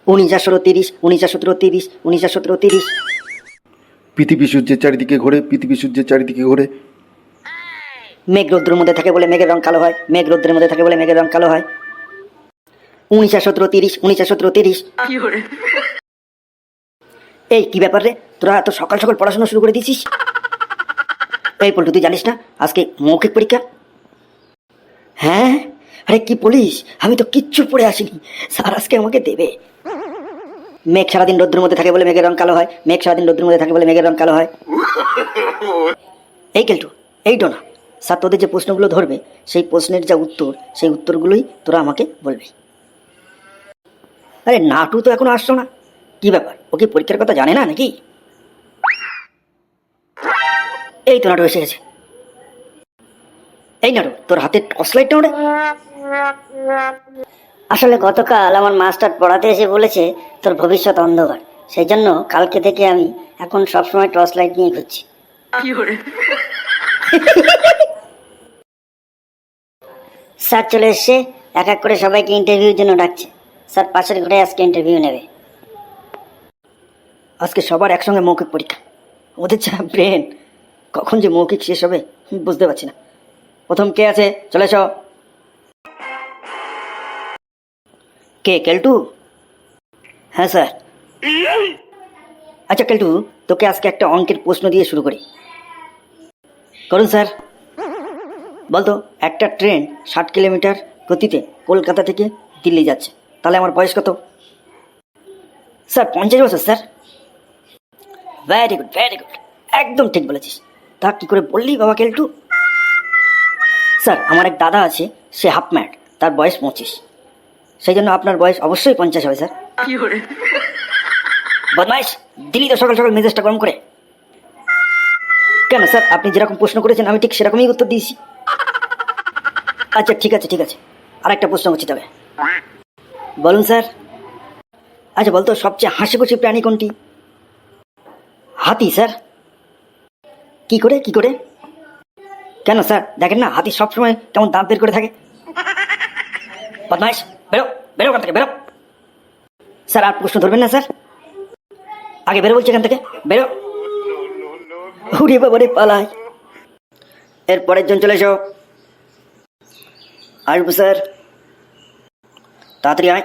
19:30, 19:30, 19:30। পৃথিবী সূর্যের চারিদিকে ঘোরে, পৃথিবী সূর্যের চারিদিকে ঘোরে। মেঘ রৌদ্রের মধ্যে থাকে বলে মেঘের রং কালো হয়, মেঘ রৌদ্রের মধ্যে থাকে বলে মেঘের রং কালো হয়। 19:30, 19:30। এই কি ব্যাপার রে, তোরা এত সকাল সকাল পড়াশোনা শুরু করে দিয়েছিস? এই পল্টু, তুই জানিস না আজকে মৌখিক পরীক্ষা? হ্যাঁ, আরে কি বলিস, আমি তো কিচ্ছু পড়ে আসিনি, স্যার আজকে আমাকে দেবে। মেঘ সারাদিন রৌদ্রের মধ্যে থাকে বলে মেঘের রং কালো হয়, মেঘ সারাদিন রৌদ্রের মধ্যে থাকে বলে মেঘের রং কালো হয়। এই কেলটু, এই ডোনা, স্যার তোদের যে প্রশ্নগুলো ধরবে সেই প্রশ্নের যা উত্তর, সেই উত্তরগুলোই তোরা আমাকে বলবি। আরে নাটু তো এখনো আসছো না, কি ব্যাপার, ও কি পরীক্ষার কথা জানে না নাকি? এই তো নাটু এসে গেছে। এই নাটু, তোর হাতে টর্চ লাইটটা ওটা? আসলে গতকাল আমার মাস্টার পড়াতে এসে বলেছে তোর ভবিষ্যৎ অন্ধকার, সেই জন্য কালকে থেকে আমি এখন সবসময় টর্চ লাইট নিয়ে ঘুরছি। স্যার চলে এসছে, এক এক করে সবাইকে ইন্টারভিউর জন্য ডাকছে। স্যার পাশের ঘরে আজকে ইন্টারভিউ নেবে। আজকে সবার একসঙ্গে মৌখিক পরীক্ষা, ওদের যা ব্রেন, কখন যে মৌখিক শেষ হবে বুঝতে পারছি না। প্রথম কে আছে, চলে এসো। কে, কেলটু? হ্যাঁ স্যার। আচ্ছা কেলটু, তোকে আজকে একটা অঙ্কের প্রশ্ন দিয়ে শুরু করি। করুন স্যার। বলতো, একটা ট্রেন 60 কিলোমিটার গতিতে কলকাতা থেকে দিল্লি যাচ্ছে, তাহলে আমার বয়স কত? স্যার 50 বছর sir. Very good, very good, একদম ঠিক বলেছিস। তা কি করে বললি বাবা কেলটু? স্যার আমার এক দাদা আছে, সে হাফ ম্যাড, তার বয়স 25, সেই জন্য আপনার বয়স অবশ্যই 50 হবে স্যার। বদমাইশ, দিলি তো সকাল সকাল মেজাজটা গরম করে। কেন স্যার, আপনি যেরকম প্রশ্ন করেছেন আমি ঠিক সেরকমই উত্তর দিয়েছি। আচ্ছা ঠিক আছে ঠিক আছে, আর একটা প্রশ্ন করছি তবে। বলুন স্যার। আচ্ছা বলতো, সবচেয়ে হাসিখুশি প্রাণী কোনটি? হাতি স্যার। কি করে, কি করে? কেন স্যার, দেখেন না হাতি সবসময় কেমন দাঁত বের করে থাকে। বদমাইশ, বেরো বেরো ওখান থেকে, বেরো। স্যার আর প্রশ্ন ধরবেন না স্যার, আগে বেরো বলছি এখান থেকে, বেরো। উড়ে বাবা রে, পালাই। এর পরের জন চলে এসো। আসবো স্যার, তাড়াতাড়ি আয়।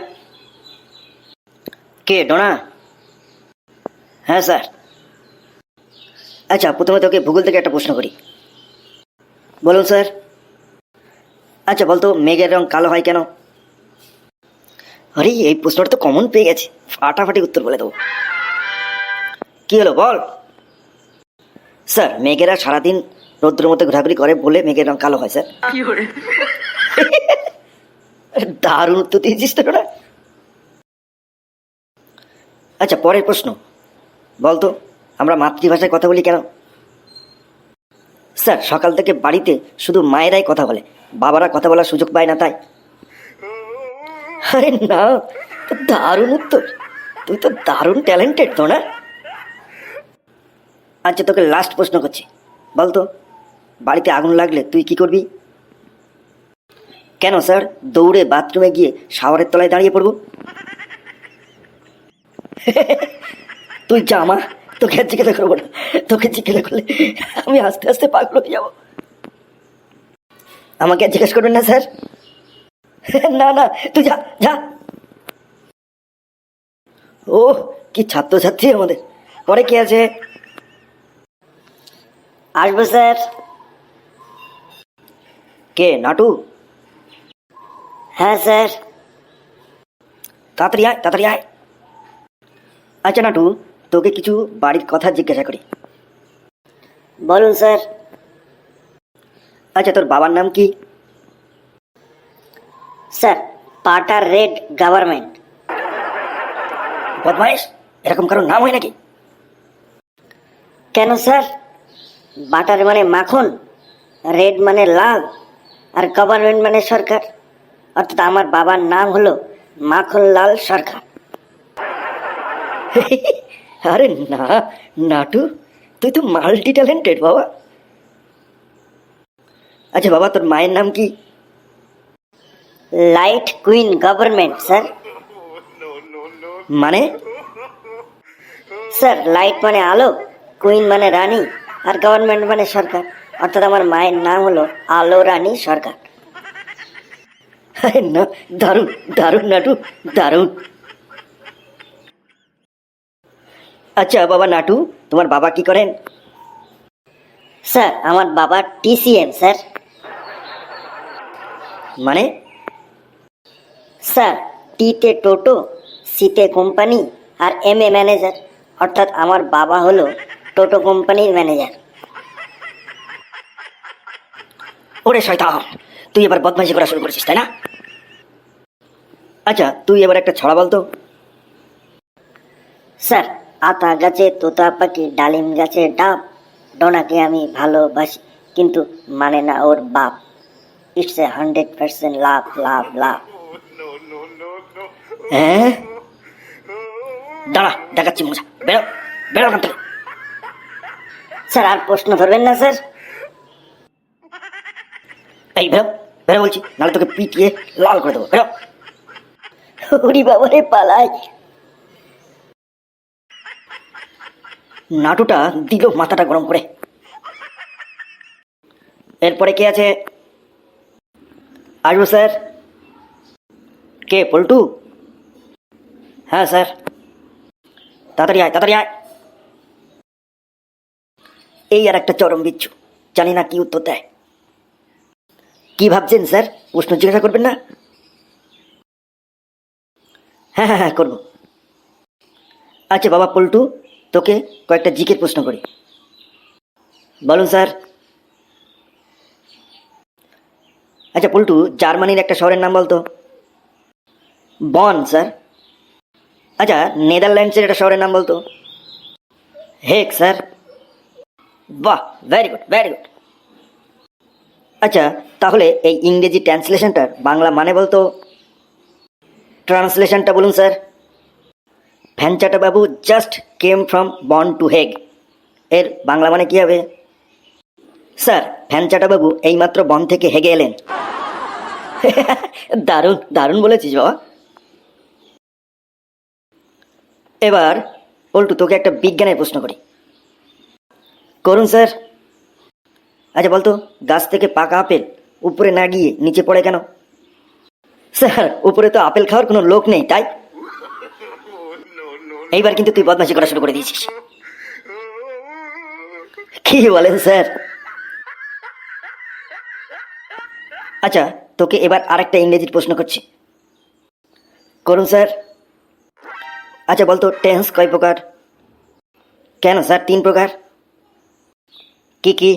কে, ডোনা? হ্যাঁ স্যার। আচ্ছা প্রথমে তোকে ভূগোল থেকে একটা প্রশ্ন করি। বলুন স্যার। আচ্ছা বলতো, মেঘের রং কালো হয় কেন? আরে এই প্রশ্নটা তো কমন পেয়ে গেছে, ফাটাফাটি উত্তর বলে দেবো। কি হলো বল। স্যার মেঘেরা সারাদিন রৌদ্রের মধ্যে ঘোরাঘুরি করে বলে মেঘের রং কালো হয় স্যার। দারুণ উত্তর দিয়েছিস তো না। আচ্ছা পরের প্রশ্ন, বলতো আমরা মাতৃভাষায় কথা বলি কেন? স্যার সকাল থেকে বাড়িতে শুধু মায়েরাই কথা বলে, বাবারা কথা বলার সুযোগ পায় না তাই। আরে না, দারুণ উত্তর, তুই তো দারুণ ট্যালেন্টেড তো না। আচ্ছা তোকে লাস্ট প্রশ্ন করছি, বলতো বাড়িতে আগুন লাগলে তুই কি করবি? কেন স্যার, দৌড়ে বাথরুমে গিয়ে শাওয়ারের তলায় দাঁড়িয়ে পড়বো। তুই যা মা, তোকে আর জিজ্ঞাসা করবো না, তোকে জিজ্ঞাসা করলে আমি আস্তে আস্তে পাগল হয়ে যাবো। আমাকে আর জিজ্ঞাসা করবেন না স্যার। না না, তুই যা যা। ও কি ছাত্রছাত্রী আমাদের। পরে কে আছে? আসবো স্যার। কে, নাটু? হ্যাঁ স্যার। তাড়াতাড়ি আয়, তাড়াতাড়ি আয়। আচ্ছা নাটু, তোকে কিছু বাড়ির কথা জিজ্ঞাসা করি। বলুন স্যার। আচ্ছা তোর বাবার নাম কি? স্যার পাটার রেড গভর্নমেন্ট। বদমাইশ, এরকম কারো নাম হয় নাকি? কেন স্যার, বাটার মানে মাখন, রেড মানে লাল, আর গভর্নমেন্ট মানে সরকার, অর্থাৎ আমার বাবার নাম হলো মাখনলাল সরকার। আরে না নাটু, তুই তো মাল্টি ট্যালেন্টেড বাবা। আচ্ছা বাবা, তোর মায়ের নাম কি? Light queen government sir. মানে? স্যার লাইট মানে আলো, কুইন মানে রানী, আর গভর্নমেন্ট মানে সরকার, অর্থাৎ আমার মায়ের নাম হলো আলো রানী সরকার। আরে না, দারুণ দারুণ নাটু, দারুণ। আচ্ছা বাবা নাটু, তোমার বাবা কি করেন? স্যার আমার বাবা টিসিএম স্যার। মানে? স্যার টিতে টোটো, সিতে company, R M a manager, অর্থাৎ আমার বাবা হলো টোটো কোম্পানির ম্যানেজার। ওরে শয়তান, তুই এবার বদমাইশি করা শুরু করেছিস তাই না? আচ্ছা তুই এবার একটা ছড়া বলতো। স্যার আতা গাছে তোতা পাখি, ডালিম গাছে ডাব, ডোনাকে আমি ভালোবাসি কিন্তু মানে না ওর বাপ। ইটস এ 100% লাভ লাভ লাভ। হ্যাঁ, দাঁড়া দেখাচ্ছি মজা। বেরো বেরো ওখান থেকে। স্যার আর প্রশ্ন ধরবেন না স্যার? এই বেরো বেরো বলছি, নাহলে তোকে পিটিয়ে লাল করে দেবো। বেরো। ওরে বাবারে পালাই। নাটুটা দিল মাথাটা গরম করে। এরপরে কে আছে? আসবো স্যার। কে, পল্টু? হ্যাঁ স্যার। তাড়াতাড়ি আয়, তাড়াতাড়ি আয়। এই আর একটা চরম বিচ্ছু, জানি না কি উত্তর দেয়। কি ভাবছেন স্যার, প্রশ্ন জিজ্ঞাসা করবেন না? হ্যাঁ হ্যাঁ হ্যাঁ করবো। আচ্ছা বাবা পল্টু, তোকে কয়েকটা জিকের প্রশ্ন করি। বলুন স্যার। আচ্ছা পল্টু, জার্মানির একটা শহরের নাম বলতো। বন স্যার। আচ্ছা নেদারল্যান্ডসের একটা শহরের নাম বলতো। হেক স্যার। বাহ, ভেরি গুড ভেরি গুড। আচ্ছা তাহলে এই ইংরেজি ট্রান্সলেশনটার বাংলা মানে বলতো। ট্রান্সলেশনটা বলুন sir. ভ্যানচাটা Babu just came from বন টু হেগ, এর বাংলা মানে কি হবে? স্যার ভ্যানচাটা বাবু এইমাত্র বন থেকে হেগে এলেন। দারুণ দারুণ বলেছিস বাবা। এবার পল্টু তোকে একটা বিজ্ঞানের প্রশ্ন করি। করুন স্যার। আচ্ছা বলতো, গাছ থেকে পাকা আপেল উপরে না গিয়ে নিচে পড়ে কেন? স্যার উপরে তো আপেল খাওয়ার কোনো লোক নেই তাই। এইবার কিন্তু তুই বদমাশি করা শুরু করে দিয়েছিস। কি বলেন স্যার? আচ্ছা তোকে এবার আরেকটা ইংরেজির প্রশ্ন করছি। করুন স্যার। আচ্ছা বলতো টেন্স কয় প্রকার? কেন স্যার 3 প্রকার। কি কি?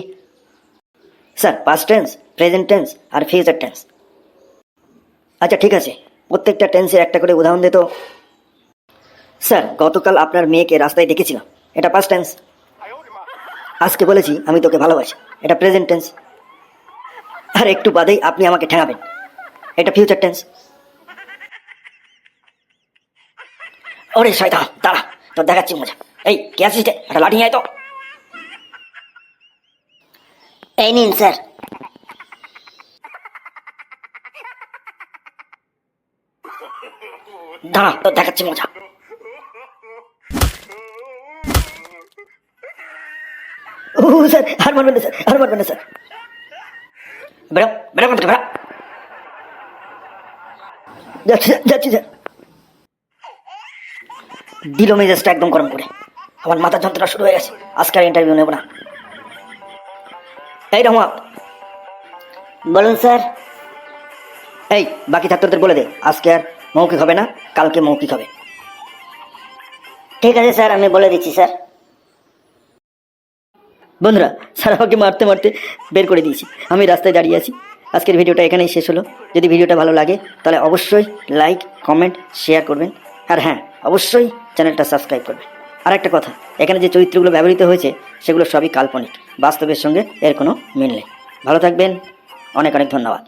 Sir past tense, present tense আর ফিউচার টেন্স। আচ্ছা ঠিক আছে, প্রত্যেকটা টেন্সের একটা করে উদাহরণ দে তো। স্যার গতকাল আপনার মেয়েকে রাস্তায় দেখেছিলাম, এটা পাস্ট টেন্স। আজকে বলেছি আমি তোকে ভালোবাসি, এটা প্রেজেন্ট টেন্স। আর একটু বাদেই আপনি আমাকে ঠেঙাবেন, এটা ফিউচার টেন্স। ওরে শয়তান, দাঁড়া তোর দেখাচ্ছি মজা। এই কে আছিস রে? একটা লাঠি নিয়ে আয় তো। এই নিন স্যার। দাঁড়া তোর দেখাচ্ছি মজা। ও স্যার, আর মারবেন না স্যার, আর মারবেন না স্যার। বেরো বেরো কোন থেকে, বেরো। যাচ্ছি যাচ্ছি স্যার। দিল মেজাজটা একদম গরম করে, আমার মাথা যন্ত্রণা শুরু হয়ে গেছে। আজকে আর ইন্টারভিউ নেব না। এই রহমত। বলুন স্যার। এই বাকি ছাত্রদের বলে দে আজকে আর মৌখিক হবে না, কালকে মৌখিক হবে। ঠিক আছে স্যার, আমি বলে দিচ্ছি স্যার। বন্ধুরা, স্যার আমাকে মারতে মারতে বের করে দিয়েছি, আমি রাস্তায় দাঁড়িয়ে আছি। আজকের ভিডিওটা এখানেই শেষ হলো। যদি ভিডিওটা ভালো লাগে তাহলে অবশ্যই লাইক কমেন্ট শেয়ার করবেন, আর হ্যাঁ অবশ্যই চ্যানেলটা সাবস্ক্রাইব করবেন। আর একটা কথা, এখানে যে চরিত্রগুলো ব্যবহৃত হয়েছে সেগুলো সবই কাল্পনিক, বাস্তবের সঙ্গে এর কোনো মিল নেই। ভালো থাকবেন, অনেক অনেক ধন্যবাদ।